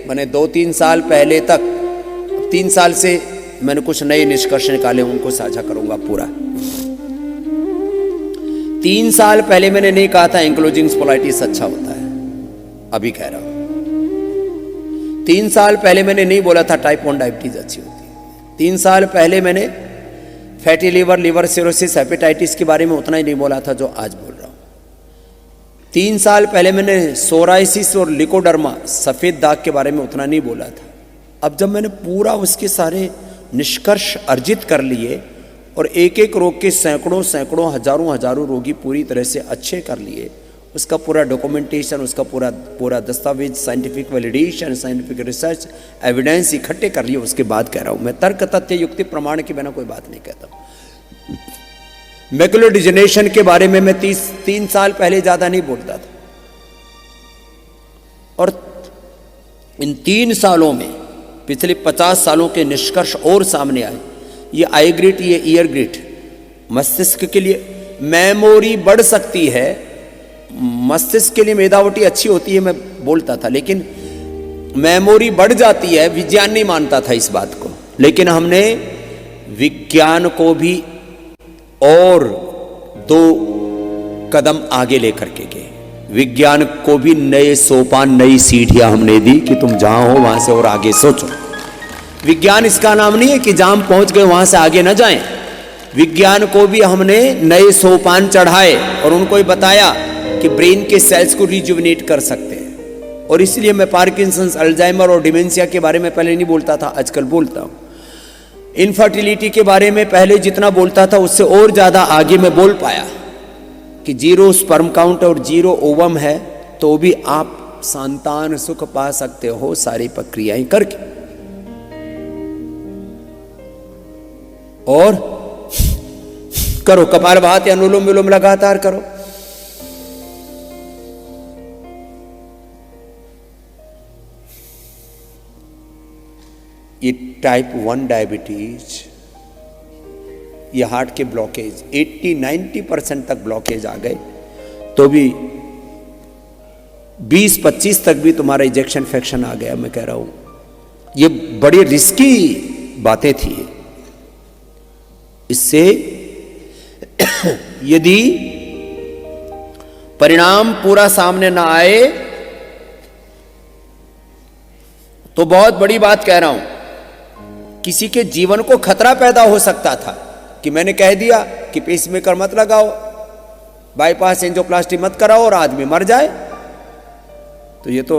मैंने 2-3 साल पहले तक, 3 साल से मैंने कुछ नए निष्कर्ष निकाले, उनको साझा करूंगा पूरा। 3 साल पहले मैंने नहीं कहा था एंक्लोजिंग स्पोलाइटिस अच्छा होता है, अभी कह रहा हूं। 3 साल पहले मैंने नहीं बोला था टाइप 1 डायबिटीज अच्छी होती है। 3 साल पहले मैंने fatty liver, liver cirrhosis, hepatitis के बारे में उतना ही नहीं बोला था जो आज बोल रहा हूं। 3 साल पहले मैंने सोराइसिस और लिकोडर्मा, सफेद दाग के बारे में उतना नहीं बोला था। अब जब मैंने पूरा उसके सारे निष्कर्ष अर्जित कर लिए और एक एक रोग के सैकड़ों हजारों रोगी पूरी तरह से अच्छे कर लिए, उसका पूरा डॉक्यूमेंटेशन, उसका पूरा दस्तावेज, scientific validation, scientific research, evidence इकट्ठे कर लिए, उसके बाद कह रहा हूं मैं। तर्क, तथ्य, युक्ति, प्रमाण के बिना कोई बात नहीं कहता। मैकुलर डिजेनरेशन के बारे में मैं 3 साल पहले ज्यादा नहीं बोलता था, और इन 3 सालों में पिछले 50 सालों के निष्कर्ष और सामने आए। ये आई ग्रिट, ये ईयर ग्रिट, मस्तिष्क के लिए मेमोरी बढ़ सकती है, मस्तिष्क के लिए मेधावटी अच्छी होती है, मैं बोलता था, लेकिन मेमोरी बढ़ जाती है, विज्ञान नहीं मानता था इस बात को। लेकिन हमने विज्ञान को भी और 2 कदम आगे लेकर के गए। विज्ञान को भी नए सोपान, नई सीढ़ियां हमने दी कि तुम जहां हो वहां से और आगे सोचो। विज्ञान इसका नाम नहीं है कि जहां पहुंच गए वहां से आगे न जाएं। विज्ञान को भी हमने नए सोपान चढ़ाए और उनको ही बताया कि ब्रेन के सेल्स को रिजुविनेट कर सकते हैं। और इसलिए मैं पार्किंसंस, अल्जाइमर और डिमेंशिया के बारे में पहले नहीं बोलता था, आजकल बोलता हूं। इनफर्टिलिटी के बारे में पहले जितना बोलता था उससे और ज्यादा आगे मैं बोल पाया कि 0 स्पर्म काउंट और 0 ओवम है तो भी आप संतान सुख पा सकते हो सारी प्रक्रियाएं करके। और करो कपालभाति, अनुलोम विलोम लगातार करो। ये टाइप 1 डायबिटीज, ये हार्ट के ब्लॉकेज 80-90% तक ब्लॉकेज आ गए तो भी 20-25 तक भी तुम्हारा इजेक्शन फ्रैक्शन आ गया। मैं कह रहा हूं ये बड़ी रिस्की बातें थी। इससे यदि परिणाम पूरा सामने ना आए तो बहुत बड़ी बात कह रहा हूं, किसी के जीवन को खतरा पैदा हो सकता था कि मैंने कह दिया कि पेसमेकर मत लगाओ, बाईपास एंजियोप्लास्टी मत कराओ और आदमी मर जाए, तो ये तो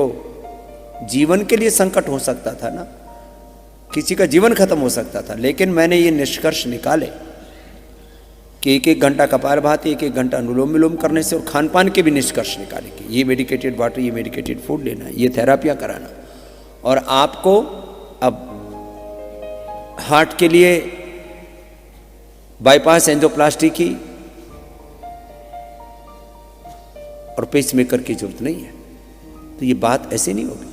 जीवन के लिए संकट हो सकता था ना, किसी का जीवन खत्म हो सकता था। लेकिन मैंने ये निष्कर्ष निकाले कि 1-1 घंटा कपालभाति, 1-1 घंटा अनुलोम विलोम करने से, और खान पान के भी निष्कर्ष निकाले कि ये मेडिकेटेड वाटर, ये मेडिकेटेड फूड लेना, ये थेरापियां कराना। और आपको अब हार्ट के लिए बाईपास एंजियोप्लास्टी की और पेसमेकर की जरूरत नहीं है। तो ये बात ऐसे नहीं होगी।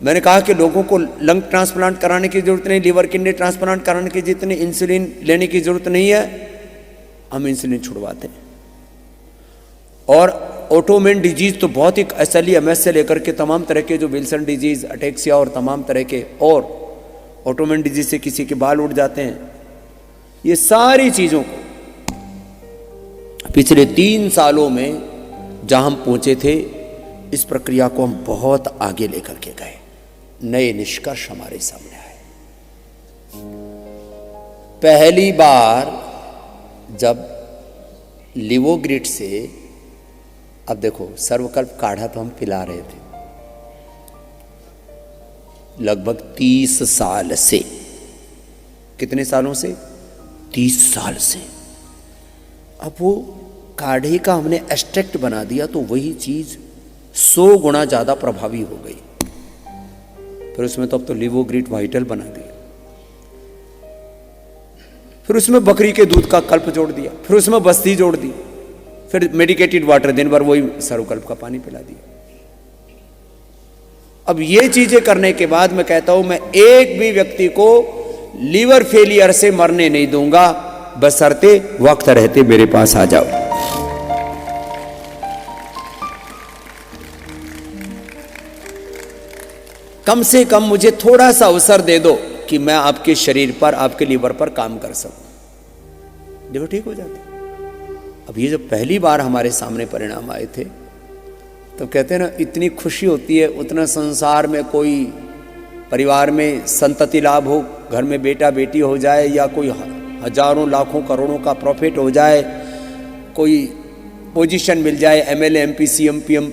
मैंने कहा कि लोगों को लंग ट्रांसप्लांट कराने की जरूरत नहीं, लीवर किडनी ट्रांसप्लांट कराने की जितनी, इंसुलिन लेने की जरूरत नहीं है, हम इंसुलिन छुड़वाते हैं। और ऑटोइम्यून डिजीज तो बहुत ही SLE-MS से लेकर के तमाम तरह के जो विल्सन डिजीज, अटेक्सिया और तमाम तरह के और ऑटोइम्यून डिजीज से किसी के बाल उड़ जाते हैं, ये सारी चीजों को पिछले 3 सालों में जहां हम पहुंचे थे, इस प्रक्रिया को हम बहुत आगे लेकर के गए। नए निष्कर्ष हमारे सामने आए। पहली बार जब लिवोग्रिड से, अब देखो सर्वकल्प काढ़ा तो हम पिला रहे थे लगभग 30 साल से। कितने सालों से? 30 साल से। अब वो काढ़े का हमने एक्सट्रैक्ट बना दिया तो वही चीज 100 गुना ज्यादा प्रभावी हो गई। फिर उसमें तो अब तो लिवोग्रिड वाइटल बना दिया, फिर उसमें बकरी के दूध का कल्प जोड़ दिया, फिर उसमें बस्ती जोड़ दी, फिर मेडिकेटेड वाटर, दिन भर वही सर्वकल्प का पानी पिला दिया। अब ये चीजें करने के बाद मैं कहता हूं, मैं एक भी व्यक्ति को लीवर फेलियर से मरने नहीं दूंगा, बशर्ते वक्त रहते मेरे पास आ जाओ। कम से कम मुझे थोड़ा सा अवसर दे दो कि मैं आपके शरीर पर, आपके लीवर पर काम कर सकूं। लिवर ठीक हो जाता। अब ये जब पहली बार हमारे सामने परिणाम आए थे तो कहते हैं ना, इतनी खुशी होती है, उतना संसार में कोई परिवार में संतति लाभ हो, घर में बेटा बेटी हो जाए, या कोई हजारों लाखों करोड़ों का प्रॉफिट हो जाए, कोई पोजीशन मिल जाए, एमएलए एमपी सीएम पीएम